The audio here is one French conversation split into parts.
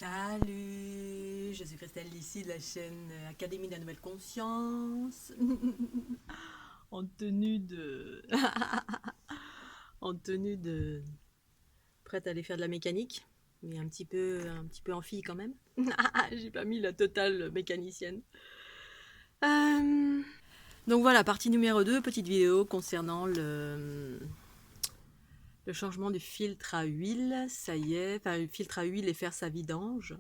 Salut, je suis Christelle ici de la chaîne Académie de la Nouvelle Conscience. en tenue de... en tenue de... prête à aller faire de la mécanique, mais un petit peu en fille quand même. J'ai pas mis la totale mécanicienne. Donc voilà, partie numéro 2, petite vidéo concernant le changement du filtre à huile. Ça y est, enfin le filtre à huile et faire sa vidange.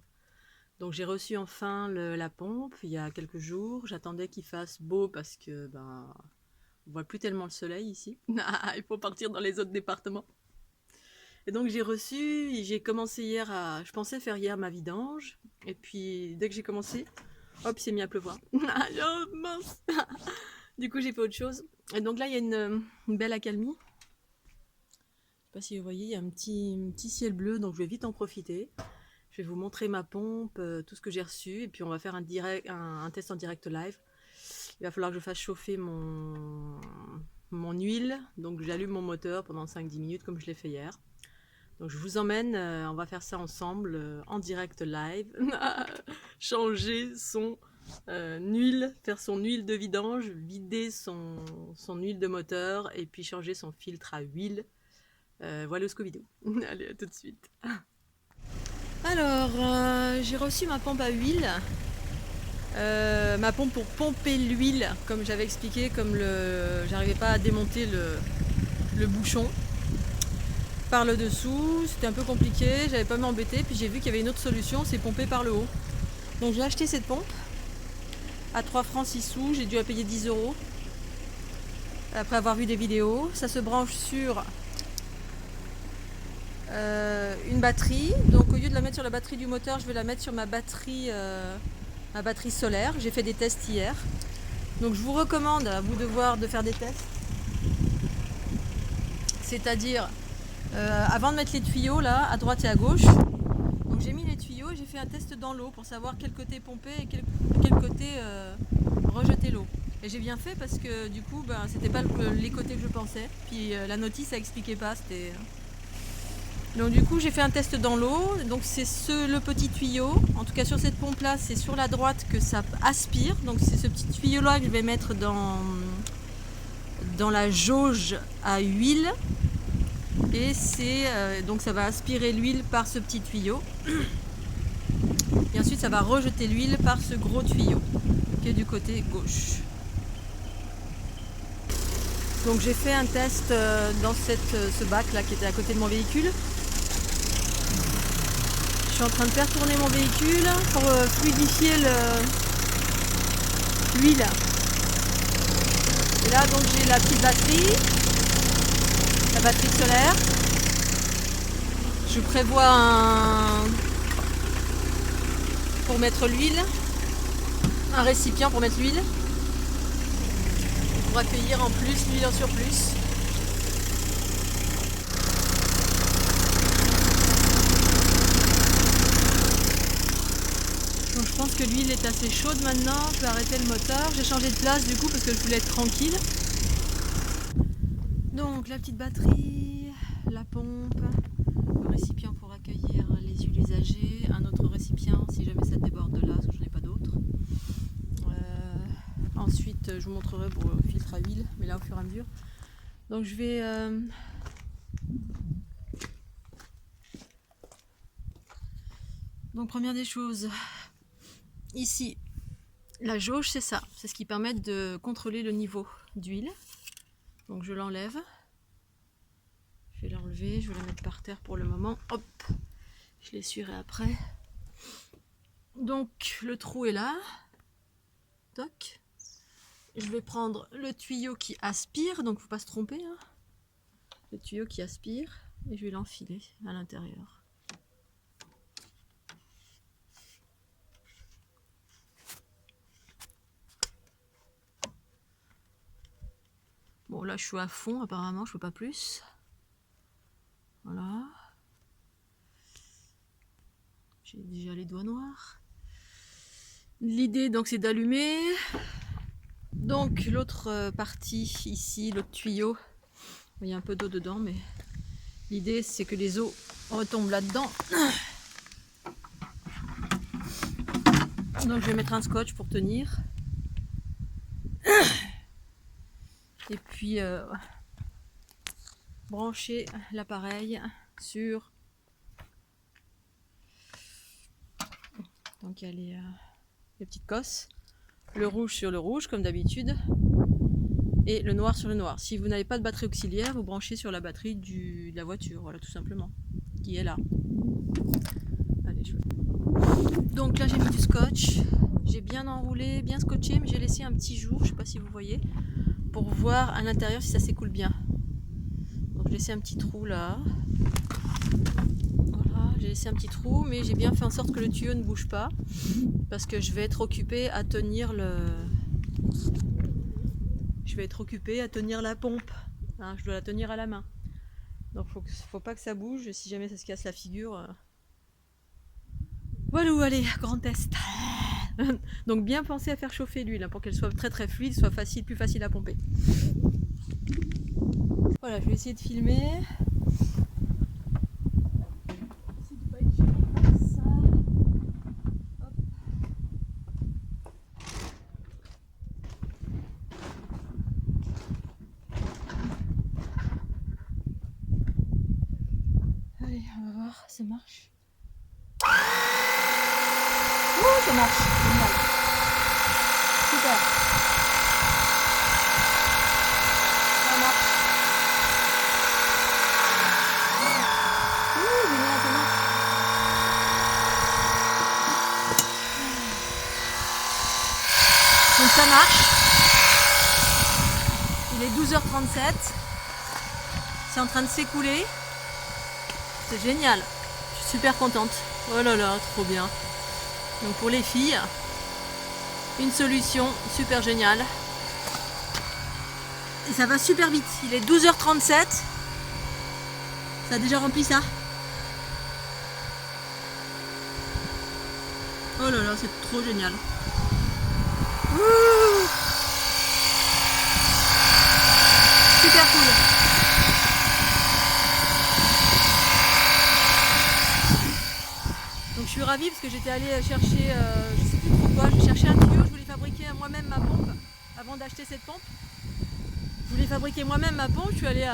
Donc j'ai reçu enfin la pompe il y a quelques jours. J'attendais qu'il fasse beau parce que on voit plus tellement le soleil ici. Il faut partir dans les autres départements. Et donc j'ai commencé hier je pensais faire hier ma vidange. Et puis dès que j'ai commencé, hop, il s'est mis à pleuvoir. Oh, mince. Du coup j'ai fait autre chose. Et donc là il y a une belle accalmie. Je sais pas si vous voyez, il y a un petit ciel bleu, donc je vais vite en profiter. Je vais vous montrer ma pompe, tout ce que j'ai reçu, et puis on va faire un test en direct live. Il va falloir que je fasse chauffer mon huile, donc j'allume mon moteur pendant 5-10 minutes comme je l'ai fait hier. Donc je vous emmène, on va faire ça ensemble en direct live. Changer son huile, faire son huile de vidange, vider son huile de moteur et puis changer son filtre à huile. Voilà ce vidéo. Allez, à tout de suite. Alors, j'ai reçu ma pompe à huile, ma pompe pour pomper l'huile, comme j'avais expliqué, comme j'arrivais pas à démonter le bouchon par le dessous, c'était un peu compliqué, j'avais pas m'embêter, puis j'ai vu qu'il y avait une autre solution, c'est pomper par le haut. Donc j'ai acheté cette pompe à 3 francs 6 sous, j'ai dû la payer 10 € après avoir vu des vidéos. Ça se branche sur une batterie, donc au lieu de la mettre sur la batterie du moteur, je vais la mettre sur ma batterie solaire. J'ai fait des tests hier, donc je vous recommande à vous de faire des tests, c'est-à-dire avant de mettre les tuyaux là à droite et à gauche. Donc j'ai mis les tuyaux et j'ai fait un test dans l'eau pour savoir quel côté pomper et quel côté rejeter l'eau. Et j'ai bien fait parce que du coup c'était pas les côtés que je pensais, puis la notice ça expliquait pas, c'était... Donc du coup j'ai fait un test dans l'eau, donc c'est le petit tuyau, en tout cas sur cette pompe là c'est sur la droite que ça aspire, donc c'est ce petit tuyau là que je vais mettre dans la jauge à huile, et donc ça va aspirer l'huile par ce petit tuyau, et ensuite ça va rejeter l'huile par ce gros tuyau qui est du côté gauche. Donc j'ai fait un test dans ce bac là qui était à côté de mon véhicule. Je suis en train de faire tourner mon véhicule pour fluidifier l'huile. Et là donc j'ai la petite batterie, la batterie solaire. Je prévois pour mettre l'huile, un récipient pour mettre l'huile, pour accueillir en plus l'huile en surplus. Donc je pense que l'huile est assez chaude maintenant, je vais arrêter le moteur. J'ai changé de place du coup parce que je voulais être tranquille. Donc la petite batterie, la pompe, le récipient pour accueillir les huiles usagées, un autre récipient si jamais ça déborde de là, parce que je n'en ai pas d'autre. Ensuite je vous montrerai pour le filtre à huile, mais là au fur et à mesure. Donc je vais... Donc première des choses, ici, la jauge c'est ça, c'est ce qui permet de contrôler le niveau d'huile. Donc je l'enlève, je vais l'enlever, je vais la mettre par terre pour le moment, hop, je l'essuierai après. Donc le trou est là, toc. Je vais prendre le tuyau qui aspire, donc faut pas se tromper, hein. Le tuyau qui aspire, et je vais l'enfiler à l'intérieur. Bon là je suis à fond apparemment, je peux pas plus. Voilà. J'ai déjà les doigts noirs. L'idée donc c'est d'allumer. Donc l'autre partie ici, l'autre tuyau, il y a un peu d'eau dedans, mais l'idée c'est que les eaux retombent là-dedans. Donc je vais mettre un scotch pour tenir. Et puis brancher l'appareil sur... Donc il y a les petites cosses. Le rouge sur le rouge comme d'habitude. Et le noir sur le noir. Si vous n'avez pas de batterie auxiliaire, vous branchez sur la batterie de la voiture. Voilà, tout simplement. Qui est là. Allez, donc là j'ai mis du scotch. J'ai bien enroulé, bien scotché, mais j'ai laissé un petit jour, je sais pas si vous voyez, pour voir à l'intérieur si ça s'écoule bien. Donc j'ai laissé un petit trou là. Voilà, j'ai laissé un petit trou, mais j'ai bien fait en sorte que le tuyau ne bouge pas, parce que je vais être occupée à tenir la pompe. Hein, je dois la tenir à la main. Donc faut pas que ça bouge, si jamais ça se casse la figure. Voilà, allez, grand test. Donc bien penser à faire chauffer l'huile hein, pour qu'elle soit très très fluide, soit plus facile à pomper. Voilà, je vais essayer de filmer. Allez, on va voir, ça marche. Ça marche, génial. Super. Ça marche. Génial, ça marche. Donc ça marche. Il est 12h37. C'est en train de s'écouler. C'est génial. Je suis super contente. Oh là là, trop bien. Donc pour les filles, une solution super géniale. Et ça va super vite. Il est 12h37. Ça a déjà rempli ça. Oh là là, c'est trop génial. Ouh, super cool. Donc je suis ravie parce que j'étais allée chercher, je sais plus trop quoi, je cherchais un tuyau, je voulais fabriquer moi-même ma pompe avant d'acheter cette pompe. Je voulais fabriquer moi-même ma pompe, je suis allée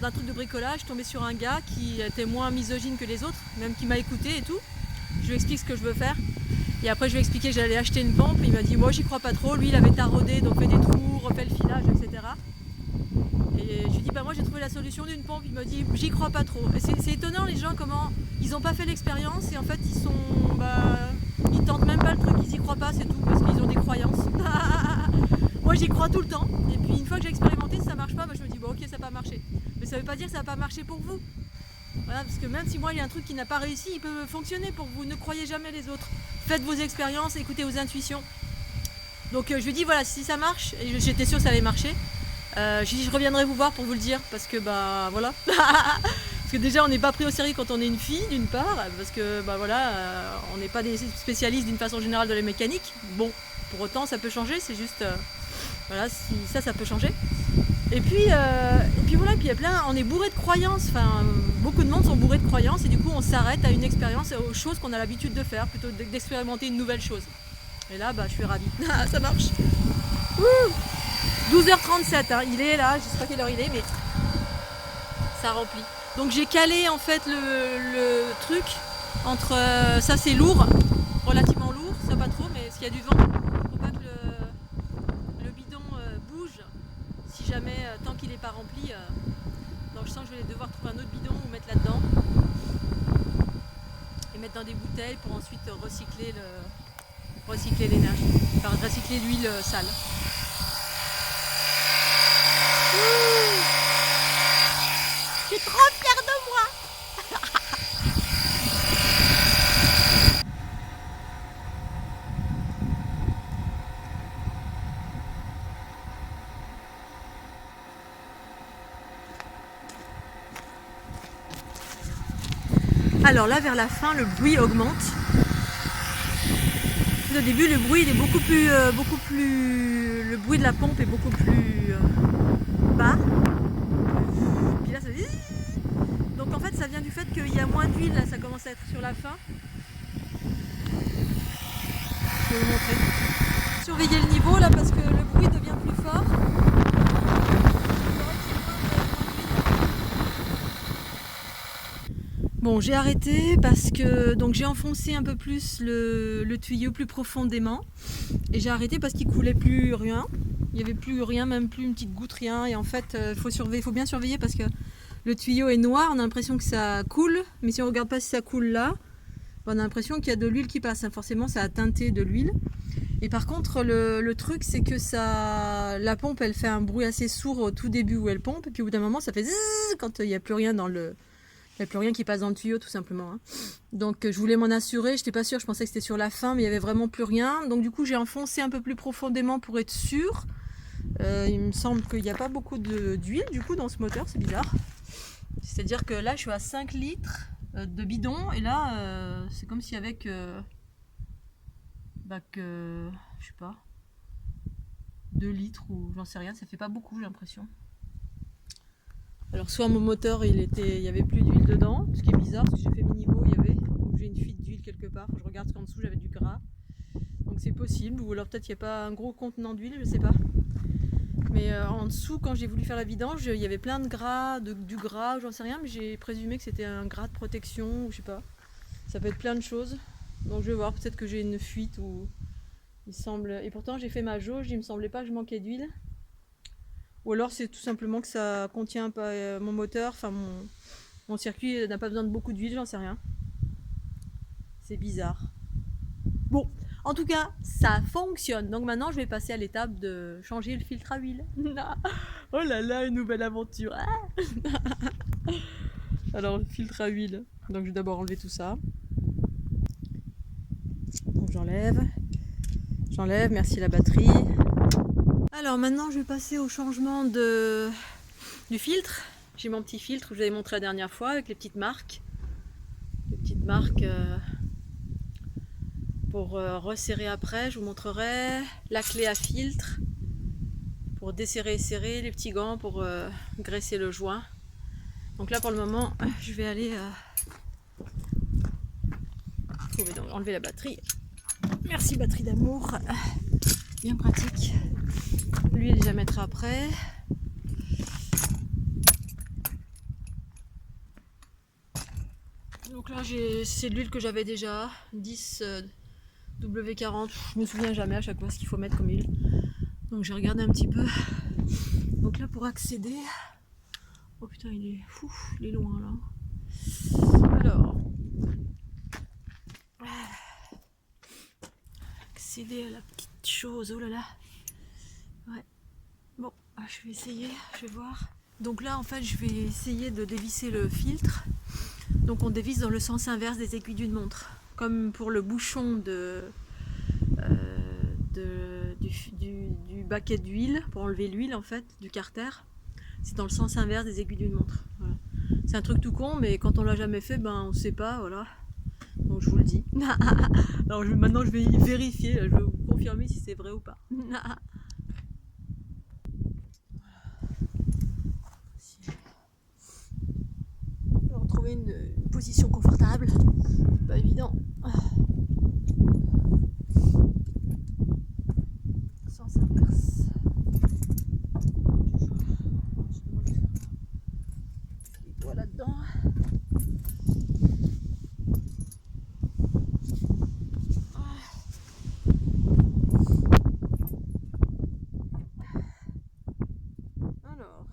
dans un truc de bricolage, tombée sur un gars qui était moins misogyne que les autres, même qui m'a écouté et tout. Je lui explique ce que je veux faire. Et après je lui ai expliqué que j'allais acheter une pompe, il m'a dit moi j'y crois pas trop, lui il avait taraudé, donc fait des trous, refait le filage, etc. Et je lui dis bah moi j'ai trouvé la solution d'une pompe, il m'a dit j'y crois pas trop. Et c'est étonnant les gens comment ils n'ont pas fait l'expérience et en fait ils tentent même pas le truc, ils y croient pas, c'est tout, parce qu'ils ont des croyances. Moi j'y crois tout le temps, et puis une fois que j'ai expérimenté, si ça marche pas, je me dis bon ok ça n'a pas marché. Mais ça veut pas dire que ça n'a pas marché pour vous. Voilà, parce que même si moi il y a un truc qui n'a pas réussi, il peut fonctionner pour vous, ne croyez jamais les autres. Faites vos expériences, écoutez vos intuitions. Donc je lui dis voilà, si ça marche, et j'étais sûre que ça allait marcher, je reviendrai vous voir pour vous le dire, parce que bah voilà. Parce que déjà on n'est pas pris au sérieux quand on est une fille d'une part, parce que bah voilà, on n'est pas des spécialistes d'une façon générale de la mécanique. Bon, pour autant ça peut changer, c'est juste voilà, si ça peut changer. Et puis voilà, puis il y a plein, on est bourré de croyances, enfin beaucoup de monde sont bourrés de croyances et du coup on s'arrête à une expérience, aux choses qu'on a l'habitude de faire plutôt que d'expérimenter une nouvelle chose. Et là bah je suis ravie, ça marche. 12h37, hein, il est là, je sais pas quelle heure il est mais ça remplit. Donc j'ai calé en fait le truc entre, ça c'est lourd, relativement lourd, ça pas trop mais s'il y a du vent, faut pas que le bidon bouge. Si jamais, tant qu'il n'est pas rempli, donc je sens que je vais devoir trouver un autre bidon ou mettre là-dedans et mettre dans des bouteilles pour ensuite recycler l'énergie, enfin recycler l'huile sale. Je suis trop fière de moi. Alors là, vers la fin, le bruit augmente. Au début, le bruit il est beaucoup plus, le bruit de la pompe est beaucoup plus bas. Puis là, ça dit... Donc en fait, ça vient du fait qu'il y a moins d'huile. Là, ça commence à être sur la fin. je vais vous montrer. Surveillez le niveau là parce que le bruit devient plus fort. Bon, j'ai arrêté parce que donc j'ai enfoncé un peu plus le tuyau plus profondément et j'ai arrêté parce qu'il coulait plus rien. Il n'y avait plus rien, même plus une petite goutte, rien. Et en fait, faut bien surveiller parce que le tuyau est noir, on a l'impression que ça coule, mais si on regarde pas si ça coule là, on a l'impression qu'il y a de l'huile qui passe. Forcément, ça a teinté de l'huile. Et par contre, le truc, c'est que la pompe, elle fait un bruit assez sourd au tout début où elle pompe, et puis au bout d'un moment, ça fait zzzz quand il n'y a plus rien il n'y a plus rien qui passe dans le tuyau, tout simplement. Hein. Donc, je voulais m'en assurer. Je n'étais pas sûre. Je pensais que c'était sur la fin, mais il n'y avait vraiment plus rien. Donc, du coup, j'ai enfoncé un peu plus profondément pour être sûre. Il me semble qu'il n'y a pas beaucoup d'huile, du coup, dans ce moteur. C'est bizarre. C'est-à-dire que là, je suis à 5 litres de bidon. Et là, c'est comme si avec... je sais pas... 2 litres ou j'en sais rien. Ça fait pas beaucoup, j'ai l'impression. Alors soit mon moteur il y avait plus d'huile dedans, ce qui est bizarre parce que j'ai fait mes niveaux, ou j'ai une fuite d'huile quelque part, je regarde qu'en dessous j'avais du gras, donc c'est possible, ou alors peut-être qu'il n'y a pas un gros contenant d'huile, je sais pas. Mais en dessous quand j'ai voulu faire la vidange, il y avait plein de gras, du gras, j'en sais rien, mais j'ai présumé que c'était un gras de protection, ou je sais pas. Ça peut être plein de choses, donc je vais voir, peut-être que j'ai une fuite ou il semble. Et pourtant j'ai fait ma jauge, il me semblait pas que je manquais d'huile. Ou alors c'est tout simplement que ça contient pas mon moteur, enfin mon circuit n'a pas besoin de beaucoup d'huile, j'en sais rien. C'est bizarre. Bon, en tout cas, ça fonctionne. Donc maintenant, je vais passer à l'étape de changer le filtre à huile. Oh là là, une nouvelle aventure. Alors, le filtre à huile. Donc je vais d'abord enlever tout ça. Donc j'enlève. J'enlève, merci la batterie. Alors maintenant, je vais passer au changement du filtre. J'ai mon petit filtre que je vous avais montré la dernière fois avec les petites marques. Les petites marques pour resserrer après. Je vous montrerai la clé à filtre pour desserrer et serrer, les petits gants pour graisser le joint. Donc là pour le moment, je vais aller enlever la batterie. Merci batterie d'amour, bien pratique. L'huile je la mettrai après. Donc là c'est de l'huile que j'avais déjà, 10 W40, je me souviens jamais à chaque fois ce qu'il faut mettre comme huile. Donc j'ai regardé un petit peu. Donc là pour accéder, oh putain il est fou, il est loin là. Alors, accéder à la petite chose, oh là là. Ouais. Bon, je vais essayer, je vais voir. Donc là en fait je vais essayer de dévisser le filtre. Donc on dévisse dans le sens inverse des aiguilles d'une montre. Comme pour le bouchon du baquet d'huile, pour enlever l'huile en fait, du carter. C'est dans le sens inverse des aiguilles d'une montre. Voilà. C'est un truc tout con, mais quand on l'a jamais fait, ben on sait pas, voilà. Donc je vous le dis. Alors maintenant je vais vérifier, je vais vous confirmer si c'est vrai ou pas. On va retrouver une position confortable. C'est pas évident. Sens inverse. Les doigts là-dedans. Alors.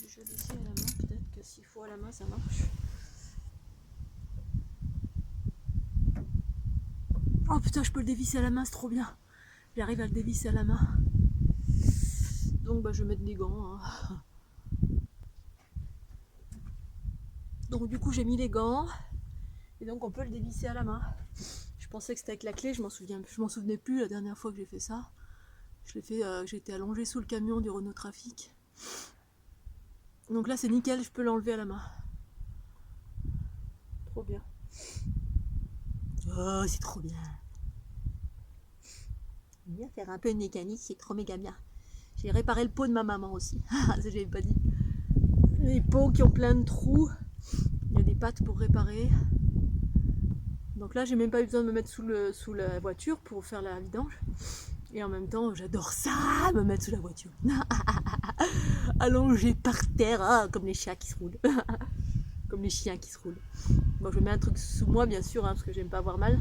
Je vais laisser à la main, peut-être que s'il faut à la main ça marche. Oh putain, je peux le dévisser à la main, c'est trop bien. J'arrive à le dévisser à la main. Donc bah, je vais mettre des gants. Hein. Donc du coup j'ai mis les gants. Et donc on peut le dévisser à la main. Je pensais que c'était avec la clé, je m'en souvenais plus la dernière fois que j'ai fait ça. Je l'ai fait, j'ai été allongée sous le camion du Renault Trafic. Donc là c'est nickel, je peux l'enlever à la main. Trop bien. Oh, c'est trop bien. J'aime bien faire un peu de mécanique, c'est trop méga bien. J'ai réparé le pot de ma maman aussi. Ça j'avais pas dit. Les pots qui ont plein de trous. Il y a des pattes pour réparer. Donc là, j'ai même pas eu besoin de me mettre sous la voiture pour faire la vidange. Et en même temps, j'adore ça, me mettre sous la voiture. Allongé par terre, comme les chiens qui se roulent. Comme les chiens qui se roulent. Bon, je mets un truc sous moi, bien sûr, parce que j'aime pas avoir mal.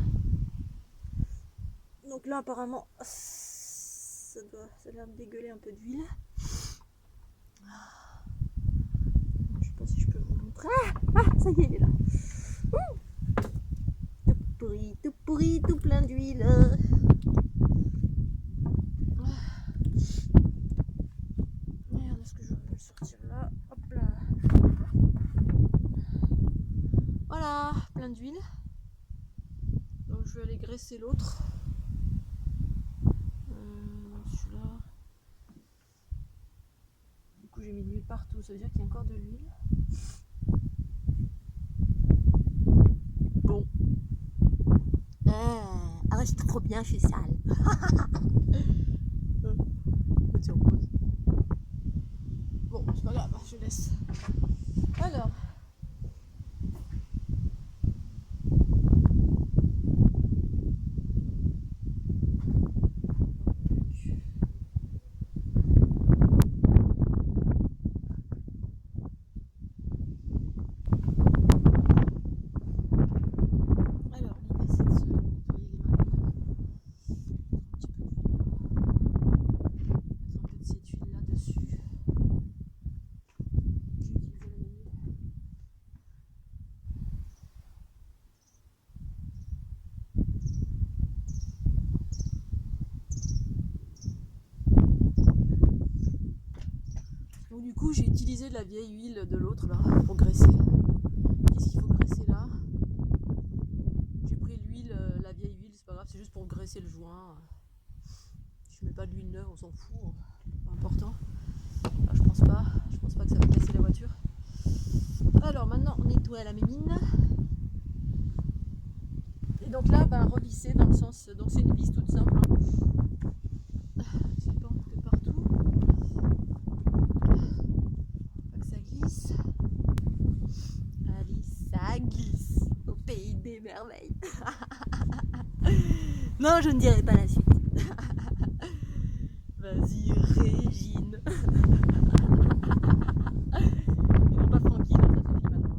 Donc là, apparemment, ça a l'air de dégueuler un peu d'huile. Je sais pas si je peux vous montrer. Ça y est, il est là. Tout pourri, tout plein d'huile. Merde, est-ce que je peux le sortir là? Hop là. Voilà, plein d'huile. Donc je vais aller graisser l'autre. Celui-là. Du coup j'ai mis de l'huile partout, ça veut dire qu'il y a encore de l'huile. Bon. Reste trop bien, je suis sale. Tiens, on pose. Bon, c'est pas grave, je laisse. Alors. Donc du coup j'ai utilisé de la vieille huile de l'autre là pour graisser. Qu'est-ce qu'il faut graisser là? J'ai pris l'huile, la vieille huile, c'est pas grave, c'est juste pour graisser le joint. Je mets pas de l'huile neuve, on s'en fout, pas important. Enfin, je pense pas que ça va casser la voiture. Alors maintenant on nettoie la mémine. Et donc là revisser dans le sens, donc c'est une vis toute simple. C'est pas de partout. Ça glisse. Allez, ça glisse au pays des merveilles. Non, je ne dirai pas la suite. Vas-y, Régine. Et non pas Francky, non, ça suffit maintenant.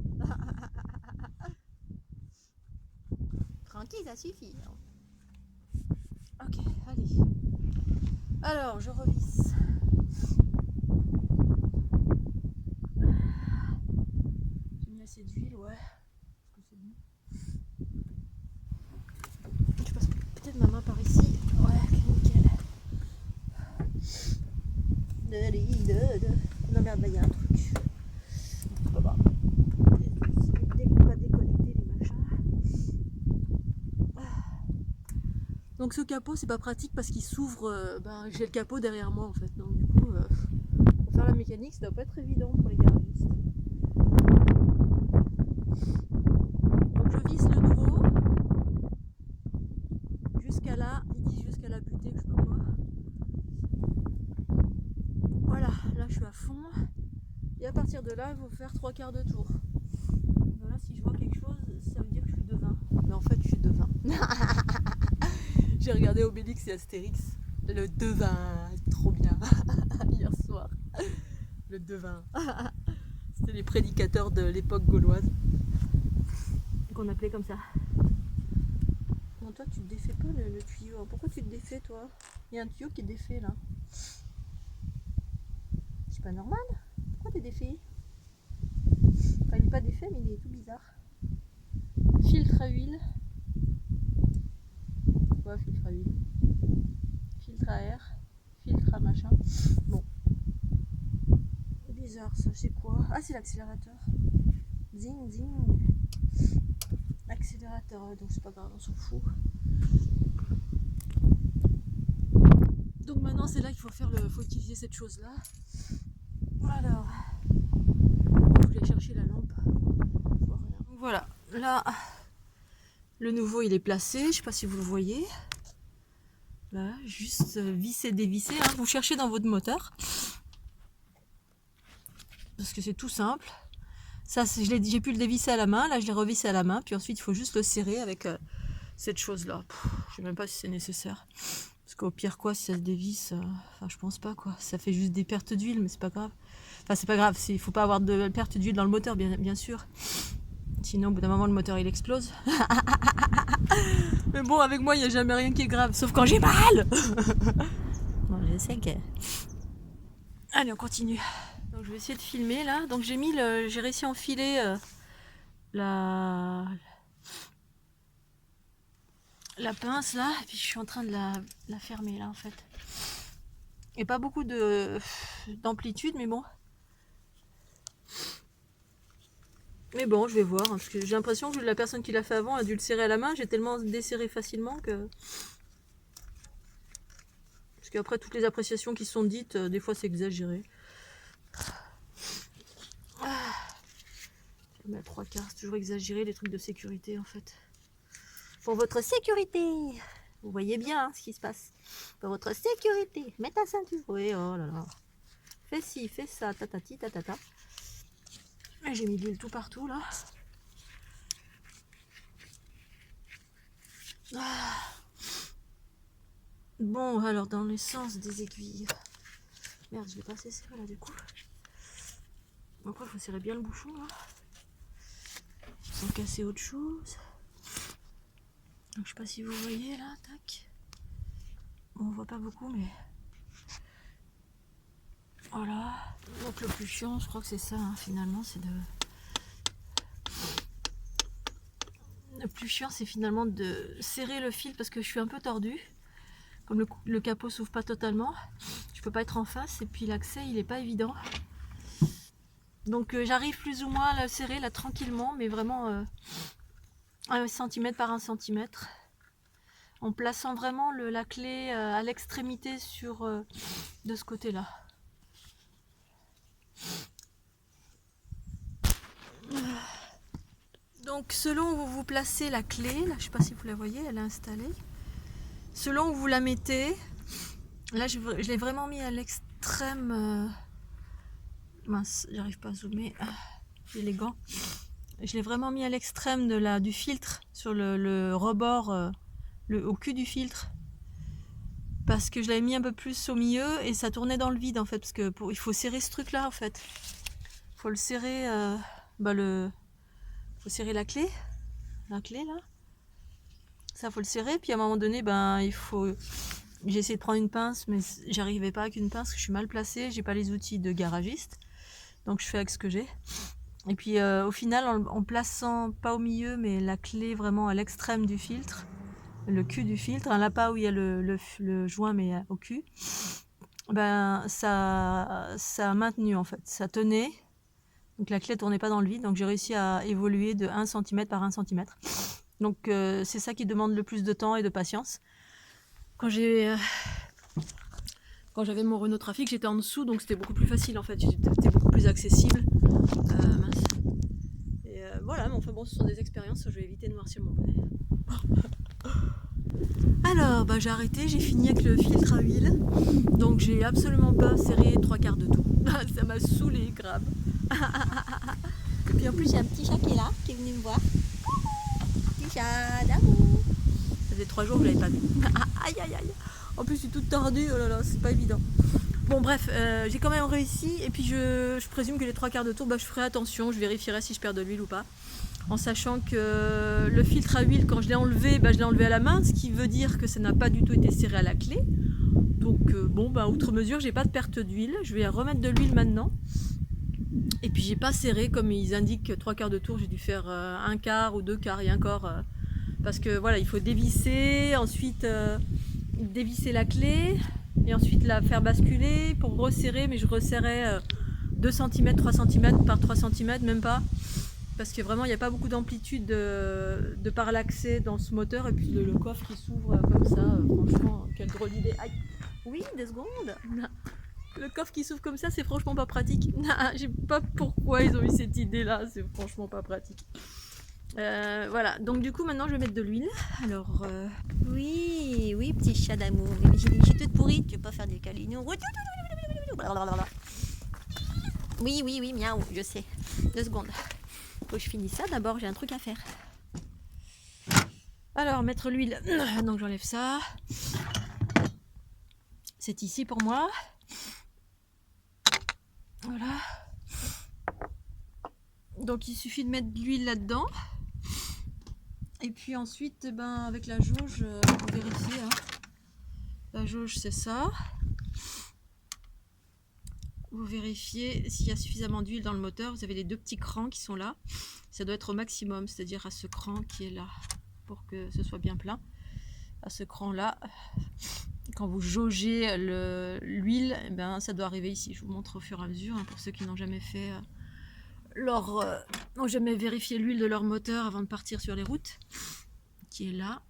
Francky, ça suffit. Ok, allez. Alors, je revisse. Assez d'huile, ouais. C'est bon. Je passe peut-être ma main par ici. Ouais, nickel. Non merde, là il y a un truc. C'est pas grave. Pas déconnecter les machins. Donc ce capot c'est pas pratique parce qu'il s'ouvre. J'ai le capot derrière moi en fait. Donc du coup, pour faire la mécanique, ça doit pas être évident pour les garagistes. Donc je visse le nouveau jusqu'à là, ils disent jusqu'à la butée, je sais pas quoi. Voilà, là je suis à fond. Et à partir de là, il faut faire 3/4 de tour. Voilà, si je vois quelque chose, ça veut dire que je suis devin. Mais en fait, je suis devin. J'ai regardé Obélix et Astérix. Le devin, trop bien. Hier soir. Le devin. C'était les prédicateurs de l'époque gauloise. Qu'on appelait comme ça. Non, toi, tu te défais pas le tuyau. Pourquoi tu te défais, toi? Il y a un tuyau qui est défait, là. C'est pas normal. Pourquoi t'es défait? Enfin, il n'est pas défait, mais il est tout bizarre. Filtre à huile. Quoi, filtre à huile? Filtre à air. Filtre à machin. Bon. Bizarre, ça, c'est quoi? Ah, c'est l'accélérateur. Zing, zing. Accélérateur, donc c'est pas grave, on s'en fout. Donc maintenant, c'est là qu'il faut faut utiliser cette chose-là. Alors, je voulais chercher la lampe. Je vois rien. Voilà, là, le nouveau il est placé. Je sais pas si vous le voyez. Là, juste visser, dévisser. Hein. Vous cherchez dans votre moteur. parce que c'est tout simple. Ça, j'ai pu le dévisser à la main, là je l'ai revissé à la main, puis ensuite il faut juste le serrer avec cette chose-là. Je sais même pas si c'est nécessaire. Parce qu'au pire quoi, si ça se dévisse, enfin je pense pas quoi. Ça fait juste des pertes d'huile, mais c'est pas grave. Enfin c'est pas grave, il faut pas avoir de perte d'huile dans le moteur, bien sûr. Sinon au bout d'un moment le moteur il explose. Mais bon, avec moi il n'y a jamais rien qui est grave, sauf quand j'ai mal. Bon, je sais que... Allez, on continue. Donc je vais essayer de filmer là. Donc j'ai réussi à enfiler la pince là, et puis je suis en train de la fermer là en fait. Et pas beaucoup d'amplitude, mais bon. Mais bon, je vais voir, hein, parce que j'ai l'impression que la personne qui l'a fait avant a dû le serrer à la main. J'ai tellement desserré facilement que... Parce qu'après, toutes les appréciations qui sont dites, des fois c'est exagéré. Mais à 3/4, c'est toujours exagéré, les trucs de sécurité en fait. Pour votre sécurité, vous voyez bien hein, ce qui se passe. Pour votre sécurité, mets ta ceinture. Oui, oh là là. Fais ci, fais ça, tatati, tatata. J'ai mis de l'huile tout partout là. Bon, alors dans le sens des aiguilles. Merde, je vais pas assez serrer là du coup. Après, il faut serrer bien le bouchon là. Sans casser autre chose. Donc, je sais pas si vous voyez là, tac. Bon, on voit pas beaucoup, mais voilà. Donc le plus chiant, je crois que c'est ça, hein, finalement, c'est de... Le plus chiant, c'est finalement de serrer le fil parce que je suis un peu tordue. Comme le capot s'ouvre pas totalement, je peux pas être en face et puis l'accès, il est pas évident. Donc j'arrive plus ou moins à le serrer là tranquillement, mais vraiment 1 cm par 1 cm. En plaçant vraiment la clé à l'extrémité de ce côté-là. Donc selon où vous placez la clé, là je sais pas si vous la voyez, elle est installée. Selon où vous la mettez, là je l'ai vraiment mis à l'extrême. Mince, j'arrive pas à zoomer. J'ai les gants. Je l'ai vraiment mis à l'extrême du filtre, sur le rebord, au cul du filtre. Parce que je l'avais mis un peu plus au milieu et ça tournait dans le vide en fait. Parce que il faut serrer ce truc là en fait. Il faut le serrer, faut serrer la clé là. Ça faut le serrer, puis à un moment donné, il faut... J'ai essayé de prendre une pince, mais j'arrivais pas avec une pince, parce que je suis mal placée, j'ai pas les outils de garagiste. Donc je fais avec ce que j'ai. Et puis au final, en plaçant, pas au milieu, mais la clé vraiment à l'extrême du filtre, le cul du filtre, là pas où il y a le joint, mais au cul, ça a maintenu en fait, ça tenait. Donc la clé tournait pas dans le vide, donc j'ai réussi à évoluer de 1 cm par 1 cm. Donc c'est ça qui demande le plus de temps et de patience. Quand j'avais mon Renault Trafic, j'étais en dessous, donc c'était beaucoup plus facile en fait, c'était beaucoup plus accessible. Mince. Et voilà, mais enfin bon, ce sont des expériences, je vais éviter de noircir mon bonnet. Alors, j'ai arrêté, j'ai fini avec le filtre à huile, donc j'ai absolument pas serré 3/4 de tout. Ça m'a saoulé grave. Et puis en plus, il y a un petit chat qui est là, qui est venu me voir. Petit chat d'amour. Ça faisait 3 jours que je l'avais pas vu. Aïe aïe aïe. En plus, je suis toute tordue, oh là là, c'est pas évident. Bon bref, j'ai quand même réussi, et puis je présume que les 3/4 de tour, je ferai attention, je vérifierai si je perds de l'huile ou pas. En sachant que le filtre à huile, quand je l'ai enlevé, je l'ai enlevé à la main, ce qui veut dire que ça n'a pas du tout été serré à la clé. Donc outre mesure, j'ai pas de perte d'huile. Je vais remettre de l'huile maintenant. Et puis j'ai pas serré, comme ils indiquent 3/4 de tour, j'ai dû faire 1/4 ou 2/4 et encore. Parce que voilà, il faut dévisser, ensuite dévisser la clé, et ensuite la faire basculer pour resserrer, mais je resserrais 2 cm, 3 cm par 3 cm, même pas. Parce que vraiment il n'y a pas beaucoup d'amplitude de par l'accès dans ce moteur, et puis le coffre qui s'ouvre comme ça, franchement quelle drôle d'idée. Aïe, oui, 2 secondes. Le coffre qui s'ouvre comme ça, c'est franchement pas pratique. Je sais pas pourquoi ils ont eu cette idée là, c'est franchement pas pratique. Voilà, donc du coup maintenant je vais mettre de l'huile. Alors oui petit chat d'amour, mais j'ai toute pourrie, tu veux pas faire des câlins. Oui, oui, oui, miaou, je sais. 2 secondes. Faut que je finisse ça. D'abord, j'ai un truc à faire. Alors, mettre l'huile. Donc, j'enlève ça. C'est ici pour moi. Voilà. Donc, il suffit de mettre de l'huile là-dedans. Et puis ensuite, ben, avec la jauge, vous vérifiez. Hein. La jauge, c'est ça. Vous vérifiez s'il y a suffisamment d'huile dans le moteur. Vous avez les 2 petits crans qui sont là. Ça doit être au maximum, c'est-à-dire à ce cran qui est là, pour que ce soit bien plein. À ce cran-là, quand vous jaugez l'huile, eh ben, ça doit arriver ici. Je vous montre au fur et à mesure, hein, pour ceux qui n'ont jamais fait n'ont jamais vérifié l'huile de leur moteur avant de partir sur les routes, qui est là,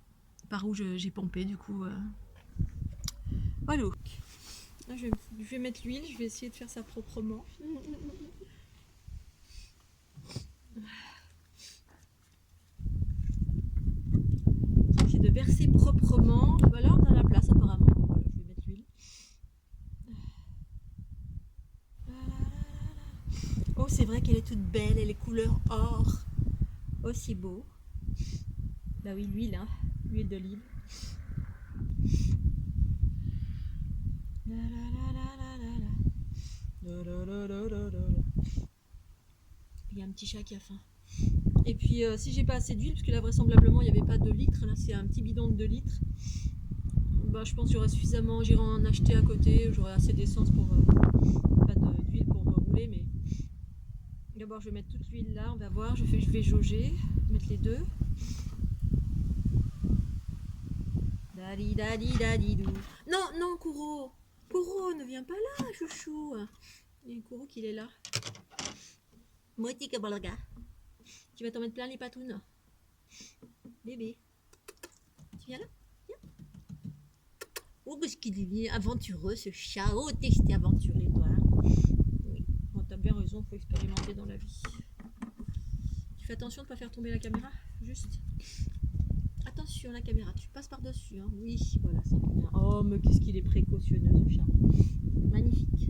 par où j'ai pompé du coup. Voilà. Là, je vais mettre l'huile, je vais essayer de faire ça proprement. Essayer de verser proprement. Voilà, on a la place apparemment. Voilà, je vais mettre l'huile. Oh, c'est vrai qu'elle est toute belle, elle est couleur or. Oh, c'est beau. Bah oui, l'huile, hein. L'huile d'olive. Il y a un petit chat qui a faim. Et puis si j'ai pas assez d'huile, parce que là vraisemblablement il n'y avait pas 2 litres, là c'est un petit bidon de 2 litres, bah, je pense qu'il y aura suffisamment, j'irai en acheter à côté, j'aurai assez d'essence pour pas d'huile pour rouler, mais d'abord je vais mettre toute l'huile là, on va voir, je vais jauger, mettre les 2. Dali dali dali dou. Non, non, Kouro, Kouro, ne viens pas là, chouchou. Il y a Kouro qui est là. Moti kabalaga. Tu vas t'en mettre plein les patounes. Bébé. Tu viens là? Viens. Oh, parce qu'il est aventureux ce chat. Oh, t'es aventuré toi. Oui, bon, t'as bien raison, faut expérimenter dans la vie. Tu fais attention de ne pas faire tomber la caméra. Juste. Attention la caméra, tu passes par-dessus. Hein. Oui, voilà, c'est bien. Oh, mais qu'est-ce qu'il est précautionneux ce chat. Magnifique.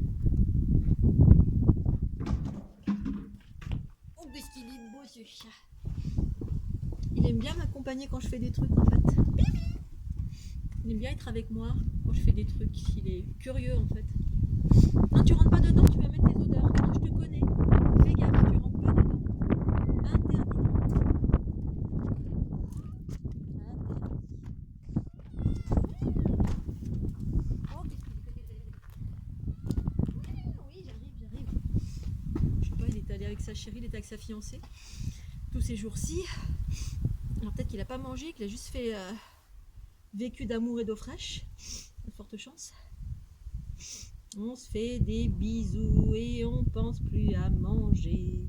Oh, qu'est-ce qu'il est beau ce chat. Il aime bien m'accompagner quand je fais des trucs en fait. Il aime bien être avec moi quand je fais des trucs. Il est curieux en fait. Non, tu rentres pas dedans, tu vas mettre tes odeurs. Non, je te connais. Fais gaffe, tu rentres pas dedans. Interdit. Oh, oui, j'arrive. Je sais pas, il est allé avec sa chérie, il était avec sa fiancée tous ces jours-ci. Alors peut-être qu'il a pas mangé, qu'il a juste fait vécu d'amour et d'eau fraîche. De forte chance. On se fait des bisous et on pense plus à manger.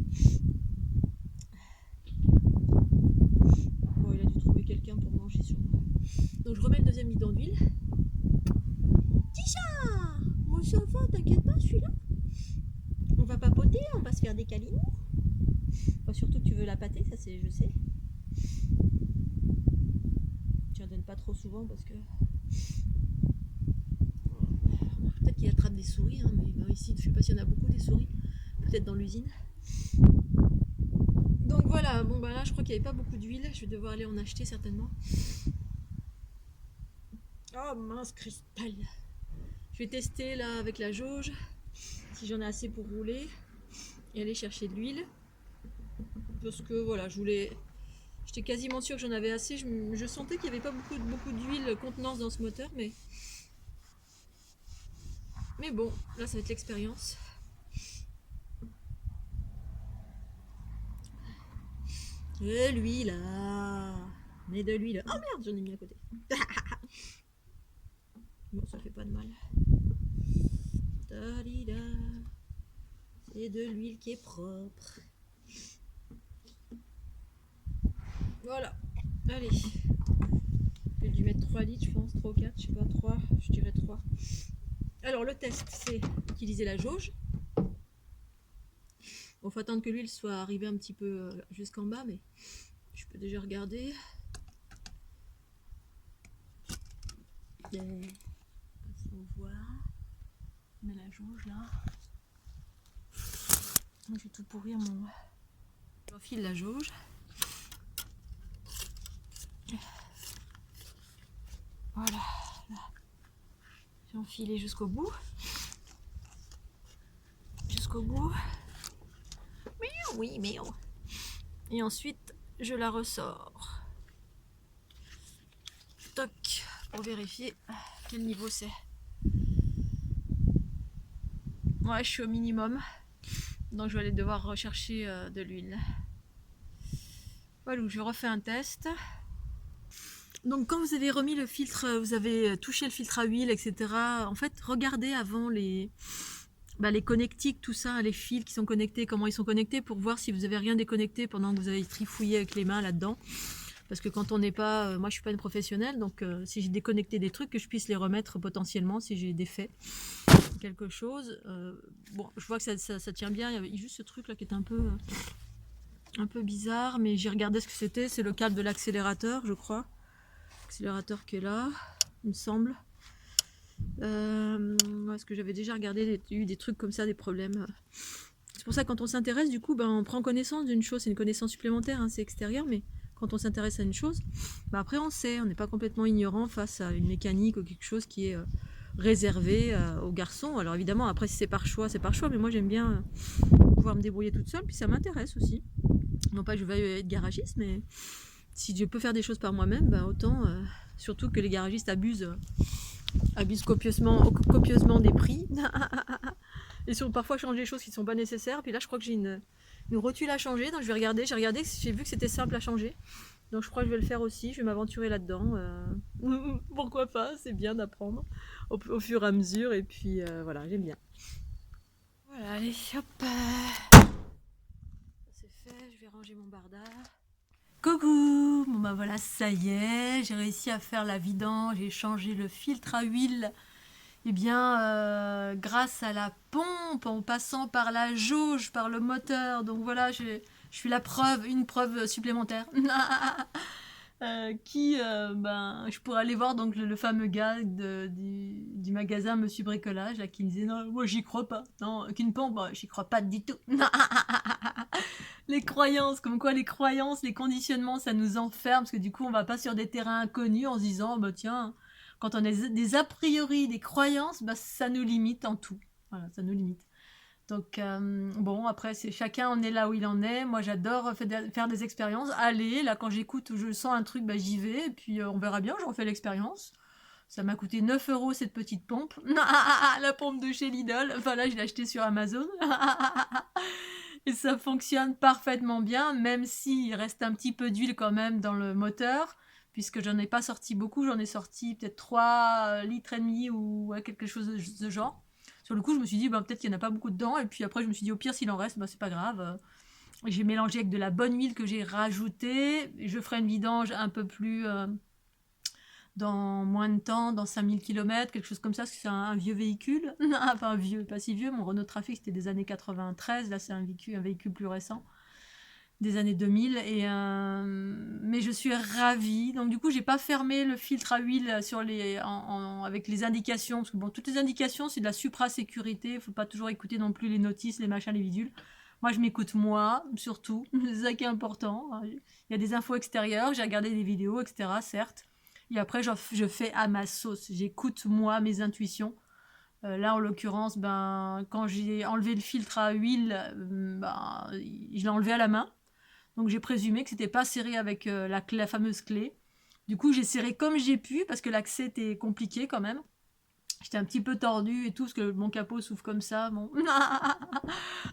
Bon, il a dû trouver quelqu'un pour manger sûrement. Donc je remets le 2e bidon d'huile. Tisha, mon ça va, t'inquiète pas, je suis là. On va papoter, on va se faire des câlins. Enfin, surtout que tu veux la pâter, ça c'est, je sais. Tu en donnes pas trop souvent parce que peut-être qu'il attrape des souris, hein, mais ben, ici je sais pas s'il y en a beaucoup des souris, peut-être dans l'usine. Donc voilà, bon bah là je crois qu'il n'y avait pas beaucoup d'huile, je vais devoir aller en acheter certainement. Oh mince cristal. Je vais tester là avec la jauge, si j'en ai assez pour rouler, et aller chercher de l'huile. Parce que voilà, j'étais quasiment sûre que j'en avais assez, je sentais qu'il n'y avait pas beaucoup d'huile contenance dans ce moteur, mais bon, là ça va être l'expérience. De l'huile là. Mais de l'huile. Oh merde, j'en ai mis à côté. Bon, ça fait pas de mal. C'est de l'huile qui est propre. Voilà. Allez. J'ai dû mettre 3 litres, je pense. 3 ou 4, je sais pas, 3. Je dirais 3. Alors, le test, c'est utiliser la jauge. Bon, faut attendre que l'huile soit arrivée un petit peu jusqu'en bas, mais je peux déjà regarder. Si on voit, on met la jauge là. Je vais tout pourrir mon... J'enfile la jauge. Voilà. J'ai enfilé jusqu'au bout. Jusqu'au bout. Oui, mais oh. Et ensuite, je la ressors. Toc, pour vérifier quel niveau c'est. Ouais, je suis au minimum. Donc je vais aller devoir rechercher de l'huile. Voilà, je refais un test. Donc quand vous avez remis le filtre, vous avez touché le filtre à huile, etc. En fait, regardez avant les connectiques, tout ça, les fils qui sont connectés, comment ils sont connectés, pour voir si vous avez rien déconnecté pendant que vous avez trifouillé avec les mains là-dedans. Parce que quand on n'est pas... moi, je suis pas une professionnelle, donc si j'ai déconnecté des trucs, que je puisse les remettre potentiellement si j'ai défait quelque chose. Bon, je vois que ça tient bien. Il y avait juste ce truc là qui est un peu bizarre, mais j'ai regardé ce que c'était. C'est le câble de l'accélérateur, je crois. L'accélérateur qui est là, il me semble. Parce que j'avais déjà regardé, eu des trucs comme ça, des problèmes. C'est pour ça que quand on s'intéresse, du coup, on prend connaissance d'une chose. C'est une connaissance supplémentaire, hein, c'est extérieur, mais quand on s'intéresse à une chose, après on sait, on n'est pas complètement ignorant face à une mécanique ou quelque chose qui est réservé aux garçons. Alors évidemment, après si c'est par choix, mais moi j'aime bien pouvoir me débrouiller toute seule, puis ça m'intéresse aussi. Non pas que je vais être garagiste, mais si je peux faire des choses par moi-même, autant, surtout que les garagistes abusent copieusement des prix et sont parfois changer des choses qui ne sont pas nécessaires. Puis là je crois que j'ai une rotule à changer, donc je vais regarder, j'ai vu que c'était simple à changer, donc je crois que je vais le faire aussi, je vais m'aventurer là-dedans. Pourquoi pas, c'est bien d'apprendre au fur et à mesure, et puis voilà, j'aime bien. Voilà, allez, hop. C'est fait, je vais ranger mon bardard. Coucou, bon voilà, ça y est, j'ai réussi à faire la vidange, j'ai changé le filtre à huile. Eh bien, grâce à la pompe, en passant par la jauge, par le moteur. Donc voilà, je suis une preuve supplémentaire. Je pourrais aller voir donc le fameux gars du magasin Monsieur Bricolage là, qui me disait non, moi j'y crois pas. Non, qu'une pompe, j'y crois pas du tout. Les croyances, comme quoi les croyances, les conditionnements, ça nous enferme parce que du coup on va pas sur des terrains inconnus en se disant tiens, quand on a des a priori, des croyances, ça nous limite en tout. Voilà, ça nous limite. Donc bon, après c'est chacun en est là où il en est. Moi j'adore faire des expériences. Allez, là quand j'écoute ou je sens un truc, j'y vais et puis on verra bien, je refais l'expérience. Ça m'a coûté 9 € cette petite pompe. La pompe de chez Lidl. Enfin là je l'ai achetée sur Amazon. Et ça fonctionne parfaitement bien, même s'il reste un petit peu d'huile quand même dans le moteur, puisque j'en ai pas sorti beaucoup, j'en ai sorti peut-être 3 litres et demi ou quelque chose de ce genre. Sur le coup, je me suis dit, peut-être qu'il n'y en a pas beaucoup dedans, et puis après, je me suis dit, au pire, s'il en reste, c'est pas grave. J'ai mélangé avec de la bonne huile que j'ai rajoutée. Je ferai une vidange un peu plus... dans moins de temps, dans 5000 km, quelque chose comme ça, parce que c'est un vieux véhicule. Enfin, vieux, pas si vieux. Mon Renault Trafic, c'était des années 93. Là, c'est un véhicule plus récent, des années 2000. Mais je suis ravie. Donc, du coup, j'ai pas fermé le filtre à huile avec les indications. Parce que, toutes les indications, c'est de la supra-sécurité. Il faut pas toujours écouter non plus les notices, les machins, les bidules. Moi, je m'écoute moi, surtout. C'est ça qui est important. Il y a des infos extérieures. J'ai regardé des vidéos, etc., certes. Et après, je fais à ma sauce. J'écoute, moi, mes intuitions. Là, en l'occurrence, quand j'ai enlevé le filtre à huile, je l'ai enlevé à la main. Donc, j'ai présumé que c'était pas serré avec la fameuse clé. Du coup, j'ai serré comme j'ai pu, parce que l'accès était compliqué quand même. J'étais un petit peu tordue et tout, parce que mon capot s'ouvre comme ça. Bon.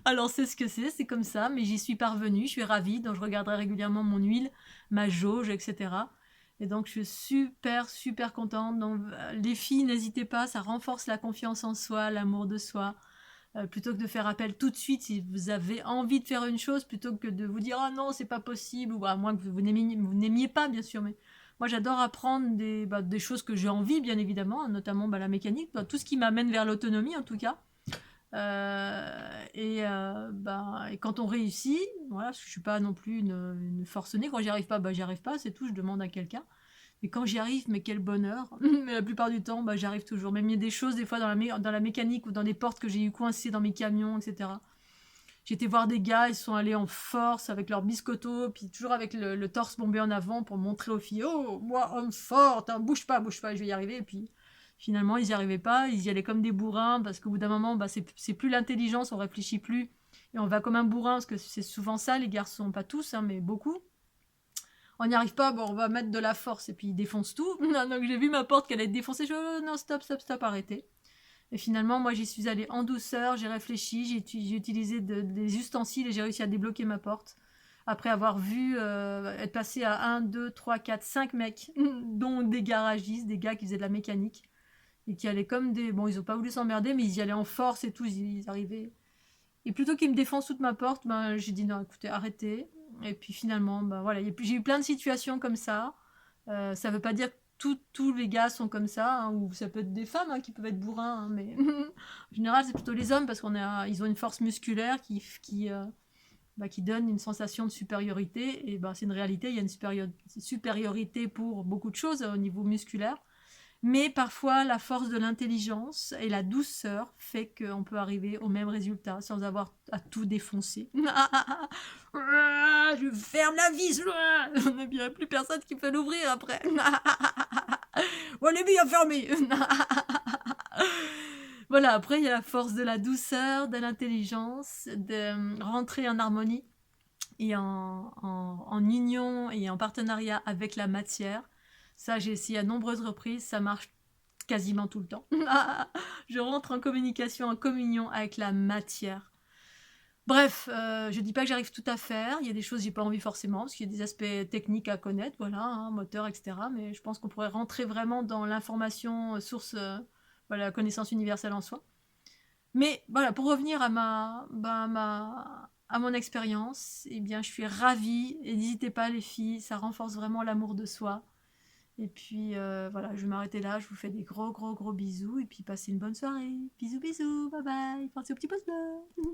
Alors, c'est ce que c'est comme ça. Mais j'y suis parvenue, je suis ravie. Donc, je regarderai régulièrement mon huile, ma jauge, etc. Et donc, je suis super, super contente. Donc, les filles, n'hésitez pas, ça renforce la confiance en soi, l'amour de soi. Plutôt que de faire appel tout de suite, si vous avez envie de faire une chose, plutôt que de vous dire « Ah non, c'est pas possible », ou à moins que vous n'aimiez pas, bien sûr. Mais moi, j'adore apprendre des choses que j'ai envie, bien évidemment, notamment la mécanique, tout ce qui m'amène vers l'autonomie, en tout cas. Et quand on réussit, voilà, parce que je suis pas non plus une forcenée, quand j'y arrive pas, c'est tout, je demande à quelqu'un. Mais quand j'y arrive, mais quel bonheur. Mais la plupart du temps, j'y arrive toujours. Même il y a des choses, des fois, dans la mécanique ou dans des portes que j'ai eu coincées dans mes camions, etc. J'étais voir des gars, ils sont allés en force avec leur biscotto, puis toujours avec le torse bombé en avant pour montrer aux filles, oh, moi, homme fort, hein, bouge pas, je vais y arriver. Et puis finalement, ils n'y arrivaient pas, ils y allaient comme des bourrins, parce qu'au bout d'un moment, bah, c'est plus l'intelligence, on réfléchit plus, et on va comme un bourrin, parce que c'est souvent ça, les garçons, pas tous, hein, mais beaucoup. On n'y arrive pas, bon, on va mettre de la force, et puis ils défoncent tout. Donc j'ai vu ma porte qu'elle allait défoncer, je dis, oh, non, stop, stop, stop, arrêtez. Et finalement, moi, j'y suis allée en douceur, j'ai réfléchi, j'ai utilisé des ustensiles et j'ai réussi à débloquer ma porte. Après avoir vu être passé à 1, 2, 3, 4, 5 mecs, dont des garagistes, des gars qui faisaient de la mécanique, et qui allaient comme des... Bon, ils n'ont pas voulu s'emmerder, mais ils y allaient en force et tout, ils arrivaient. Et plutôt qu'ils me défoncent toute ma porte, ben, j'ai dit non, écoutez, arrêtez. Et puis finalement, ben, voilà, j'ai eu plein de situations comme ça. Ça veut pas dire que tous les gars sont comme ça, hein, ou ça peut être des femmes hein, qui peuvent être bourrins, hein, mais en général, c'est plutôt les hommes parce ils ont une force musculaire qui donne une sensation de supériorité. Et ben, c'est une réalité, il y a une supériorité pour beaucoup de choses au niveau musculaire. Mais parfois, la force de l'intelligence et la douceur fait qu'on peut arriver au même résultat sans avoir à tout défoncer. Je ferme la vis, il n'y a plus personne qui peut l'ouvrir après. Bon, les billes à fermer. Voilà, après, il y a la force de la douceur, de l'intelligence, de rentrer en harmonie et en union et en partenariat avec la matière. Ça, j'ai essayé à nombreuses reprises, ça marche quasiment tout le temps. Je rentre en communication, en communion avec la matière. Bref, je dis pas que j'arrive tout à faire. Il y a des choses que j'ai pas envie forcément, parce qu'il y a des aspects techniques à connaître, voilà, hein, moteur, etc. Mais je pense qu'on pourrait rentrer vraiment dans l'information source, voilà, la connaissance universelle en soi. Mais voilà, pour revenir à mon expérience, eh bien, je suis ravie. Et n'hésitez pas, les filles, ça renforce vraiment l'amour de soi. Et puis voilà, je vais m'arrêter là. Je vous fais des gros, gros, gros bisous. Et puis passez une bonne soirée. Bisous, bisous. Bye bye. Pensez au petit pouce bleu.